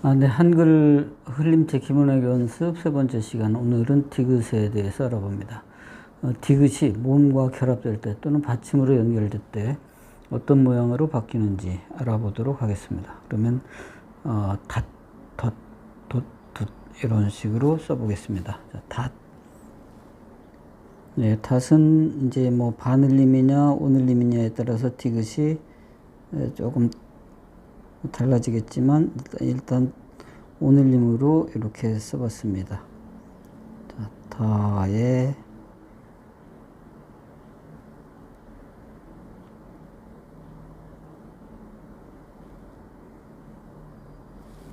네, 한글 흘림체 기본학교 연습 세 번째 시간. 오늘은 디귿에 대해서 알아봅니다. 디귿이 몸과 결합될 때 또는 받침으로 연결될 때 어떤 모양으로 바뀌는지 알아보도록 하겠습니다. 그러면 닷, 덧, 돛, 돛 이런 식으로 써보겠습니다. 자, 닷. 네, 닷은 이제 뭐 반을림이냐 온을림이냐에 따라서 디귿이 조금 달라지겠지만 일단 온을림으로 이렇게 써봤습니다. 자, 다에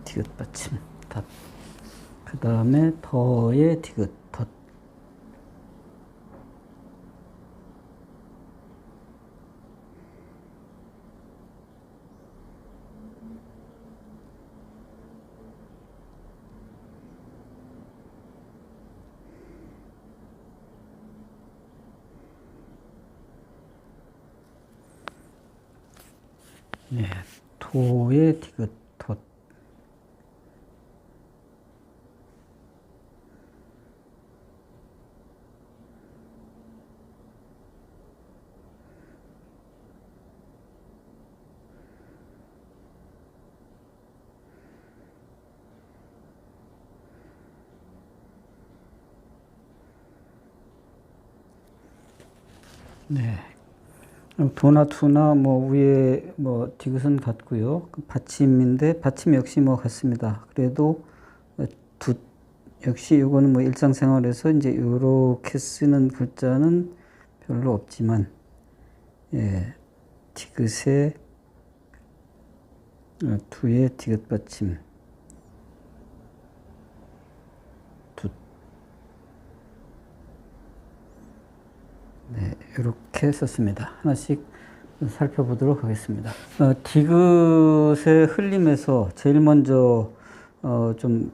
디귿 받침 닷. 그 다음에 더에 디귿 덧. 네, 도에 디귿 덧. 네. 도나 투나 뭐 위에 뭐 디귿은 같고요. 받침인데 받침 역시 뭐 같습니다. 그래도 두 역시 이거는 뭐 일상생활에서 이제 이렇게 쓰는 글자는 별로 없지만, 예, 디귿에 두에 디귿 받침 두. 네, 이렇게 썼습니다. 하나씩 살펴보도록 하겠습니다. 디귿의 흘림에서 제일 먼저 좀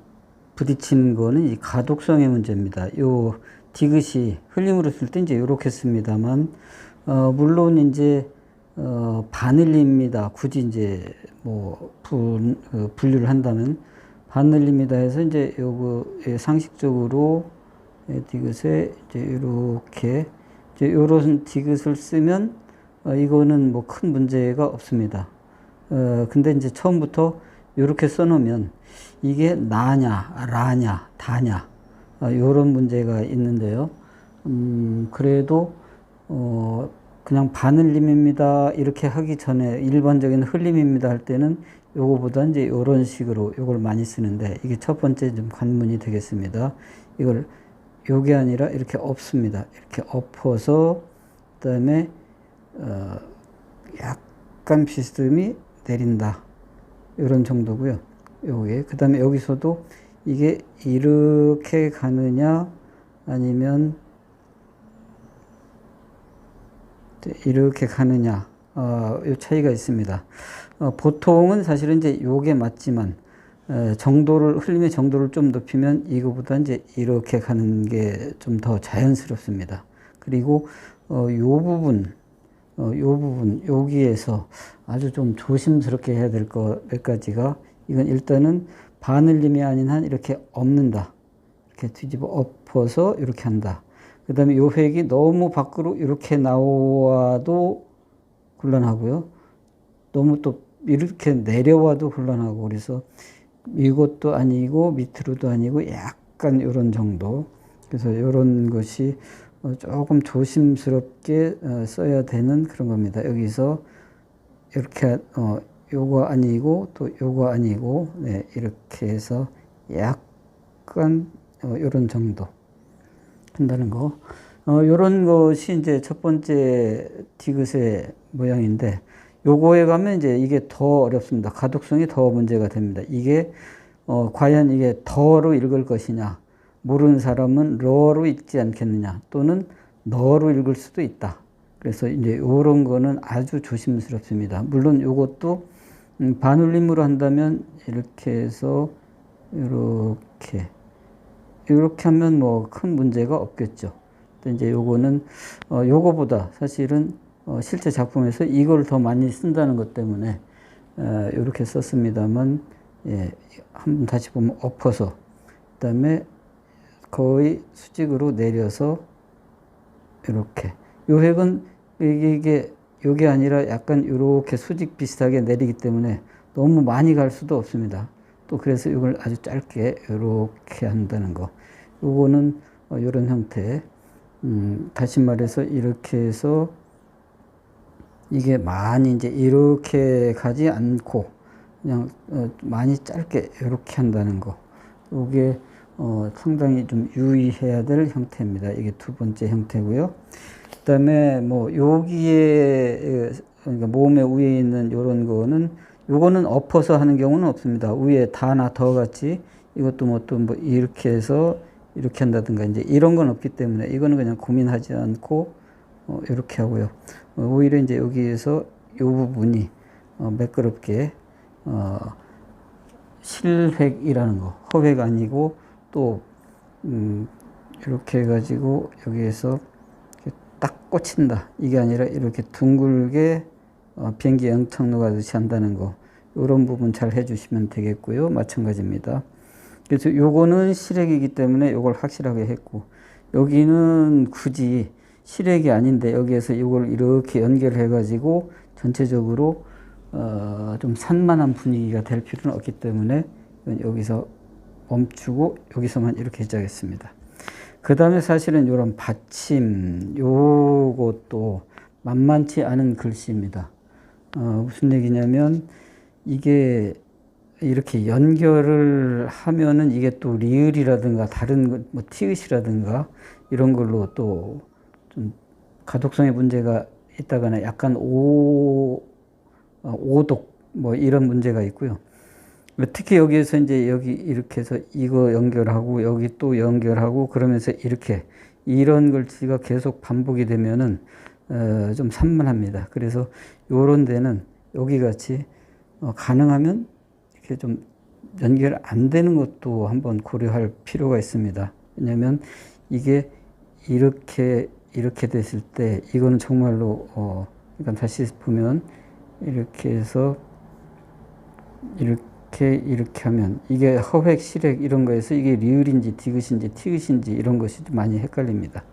부딪히는 거는 이 가독성의 문제입니다. 요 디귿이 흘림으로 쓸 때 이제 이렇게 씁니다만, 물론 이제 반흘림입니다. 굳이 이제 뭐 분류를 한다면 반흘림이다 해서 이제 요거 상식적으로 디귿에 이제 이렇게 이제 요런 디귿을 쓰면 이거는 뭐 큰 문제가 없습니다. 근데 이제 처음부터 이렇게 써놓으면 이게 나냐, 라냐, 다냐, 요런 문제가 있는데요. 그래도, 그냥 반흘림입니다. 이렇게 하기 전에 일반적인 흘림입니다 할 때는 요거보다 이제 요런 식으로 요걸 많이 쓰는데, 이게 첫 번째 좀 관문이 되겠습니다. 이걸 요게 아니라 이렇게 엎습니다. 이렇게 엎어서, 그 다음에, 약간 비스듬히 내린다. 이런 정도고요. 요게. 그 다음에 여기서도 이게 이렇게 가느냐, 아니면 이렇게 가느냐, 요 차이가 있습니다. 보통은 사실은 이제 요게 맞지만, 정도를, 흘림의 정도를 좀 높이면 이거보다 이제 이렇게 가는 게 좀 더 자연스럽습니다. 그리고, 요 부분, 여기에서 아주 좀 조심스럽게 해야 될 거 몇 가지가, 이건 일단은 반흘림이 아닌 한 이렇게 엎는다. 이렇게 뒤집어 엎어서 이렇게 한다. 그 다음에 요 획이 너무 밖으로 이렇게 나와도 곤란하고요. 너무 또 이렇게 내려와도 곤란하고, 그래서 이것도 아니고 밑으로도 아니고 약간 이런 정도. 그래서 이런 것이 조금 조심스럽게 써야 되는 그런 겁니다. 여기서 이렇게 요거 아니고 또 요거 아니고, 네, 이렇게 해서 약간 이런 정도 한다는 거. 요런 것이 이제 첫 번째 디귿의 모양인데, 요거에 가면 이제 이게 더 어렵습니다. 가독성이 더 문제가 됩니다. 이게 과연 이게 더로 읽을 것이냐, 모르는 사람은 러로 읽지 않겠느냐, 또는 너로 읽을 수도 있다. 그래서 이제 요런 거는 아주 조심스럽습니다. 물론 요것도 반울림으로 한다면 이렇게 해서 이렇게 하면 뭐 큰 문제가 없겠죠. 근데 이제 요거는 요거보다 사실은 실제 작품에서 이걸 더 많이 쓴다는 것 때문에 이렇게 썼습니다만, 예, 한번 다시 보면 엎어서, 그다음에 거의 수직으로 내려서 이렇게. 요 획은 요게 아니라 약간 이렇게 수직 비슷하게 내리기 때문에 너무 많이 갈 수도 없습니다. 또 그래서 이걸 아주 짧게 이렇게 한다는 거. 요거는 이런 형태. 다시 말해서 이렇게 해서 이게 많이 이제 이렇게 가지 않고 그냥 많이 짧게 이렇게 한다는 거. 요게 상당히 좀 유의해야 될 형태입니다. 이게 두 번째 형태고요. 그다음에 뭐 여기에 그러니까 몸의 위에 있는 요런 거는 요거는 엎어서 하는 경우는 없습니다. 위에 다나 더 같이 이것도 뭐 또 뭐 이렇게 해서 이렇게 한다든가 이제 이런 건 없기 때문에 이거는 그냥 고민하지 않고 이렇게 하고요. 오히려 이제 여기에서 요 부분이 매끄럽게 실획이라는 거, 허획 아니고 또 이렇게 해가지고 여기에서 딱 꽂힌다. 이게 아니라 이렇게 둥글게 비행기 영창로 가듯이 한다는 거. 이런 부분 잘 해주시면 되겠고요. 마찬가지입니다. 그래서 요거는 실획이기 때문에 요걸 확실하게 했고, 여기는 굳이 실획이 아닌데 여기에서 이걸 이렇게 연결해 가지고 전체적으로 좀 산만한 분위기가 될 필요는 없기 때문에 여기서 멈추고 여기서만 이렇게 시작했습니다. 그 다음에 사실은 이런 받침, 요것도 만만치 않은 글씨입니다. 무슨 얘기냐면 이게 이렇게 연결을 하면은 이게 또 리을이라든가 다른 뭐 티읕이라든가 이런 걸로 또 좀 가독성의 문제가 있다거나 약간 오독 뭐 이런 문제가 있고요. 특히 여기에서 이제 여기 이렇게 해서 이거 연결하고 여기 또 연결하고 그러면서 이렇게 이런 글씨가 계속 반복이 되면은 좀 산만합니다. 그래서 요런 데는 여기 같이 가능하면 이렇게 좀 연결 안 되는 것도 한번 고려할 필요가 있습니다. 왜냐하면 이게 이렇게 됐을 때 이거는 정말로 그러니까 다시 보면 이렇게 해서 이렇게 하면 이게 허획, 실획 이런 거에서 이게 리을인지 디귿인지 티읕인지 이런 것이 좀 많이 헷갈립니다.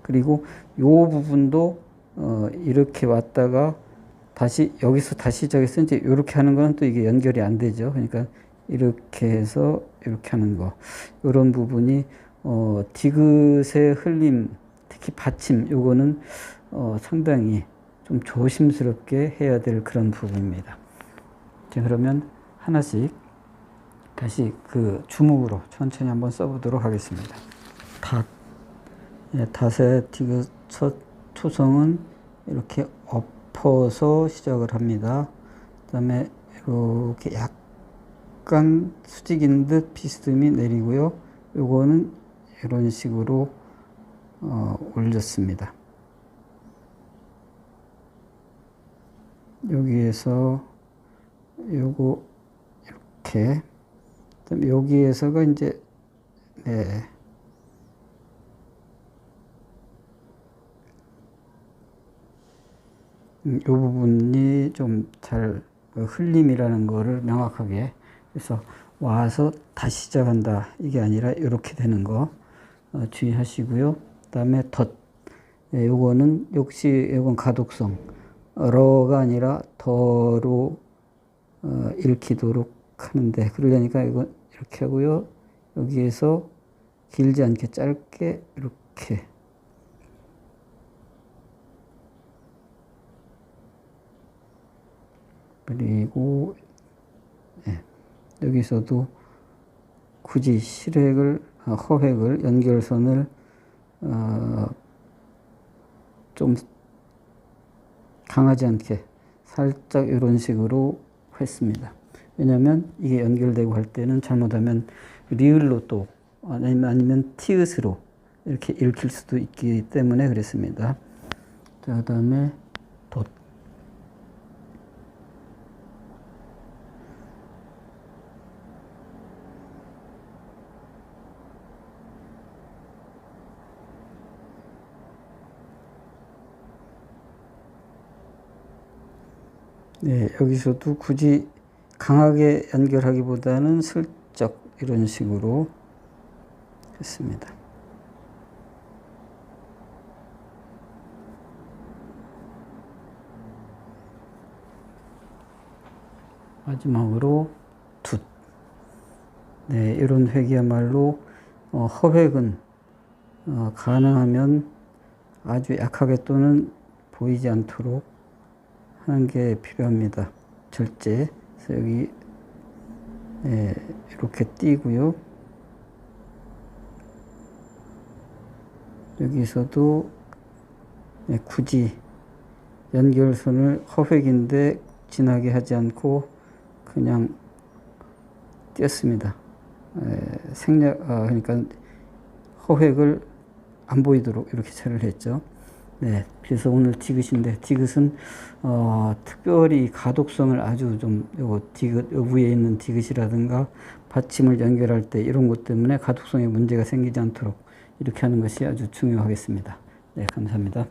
그리고 요 부분도 이렇게 왔다가 다시 여기서 다시 시작해서 이제 이렇게 하는 거는 또 이게 연결이 안 되죠. 그러니까 이렇게 해서 이렇게 하는 거 이런 부분이 디귿의 흘림, 특히 받침 요거는 상당히 좀 조심스럽게 해야 될 그런 부분입니다. 자, 그러면 하나씩 다시 그 주목으로 천천히 한번 써보도록 하겠습니다. 닷, 닷의 디귿 첫 초성은 이렇게 엎어서 시작을 합니다. 그 다음에 이렇게 약간 수직인 듯 비스듬히 내리고요. 요거는 이런 식으로 올렸습니다. 여기에서 요거 이렇게 그다음에 여기에서가 이제 요 부분이 좀 잘 흘림이라는 거를 명확하게 그래서 와서 다시 시작한다 이게 아니라 이렇게 되는 거 주의하시고요. 그다음에 덧 요거는 역시 이건 가독성 러가 아니라 더로 읽히도록 하는데 그러려니까 이건 이렇게 하고요. 여기에서 길지 않게 짧게 이렇게 그리고 여기서도 굳이 실획을 허획을 연결선을 좀 강하지 않게 살짝 이런 식으로 했습니다. 왜냐하면 이게 연결되고 할 때는 잘못하면 리을로 또 아니면 티읕으로 이렇게 읽힐 수도 있기 때문에 그랬습니다. 자, 그 다음에 덧. 네, 여기서도 굳이 강하게 연결하기보다는 슬쩍 이런 식으로 했습니다. 마지막으로 돛. 네, 이런 획이야말로 허획은 가능하면 아주 약하게 또는 보이지 않도록 하는 게 필요합니다. 절제. 그래서 여기 이렇게 띄고요. 여기서도 굳이 연결선을 허획인데 진하게 하지 않고 그냥 띄었습니다. 그러니까 허획을 안 보이도록 이렇게 처리를 했죠. 네, 그래서 오늘 디귿인데, 디귿은 특별히 가독성을 아주 좀 요거 디귿, 요 위에 있는 디귿이라든가 받침을 연결할 때 이런 것 때문에 가독성에 문제가 생기지 않도록 이렇게 하는 것이 아주 중요하겠습니다. 네, 감사합니다.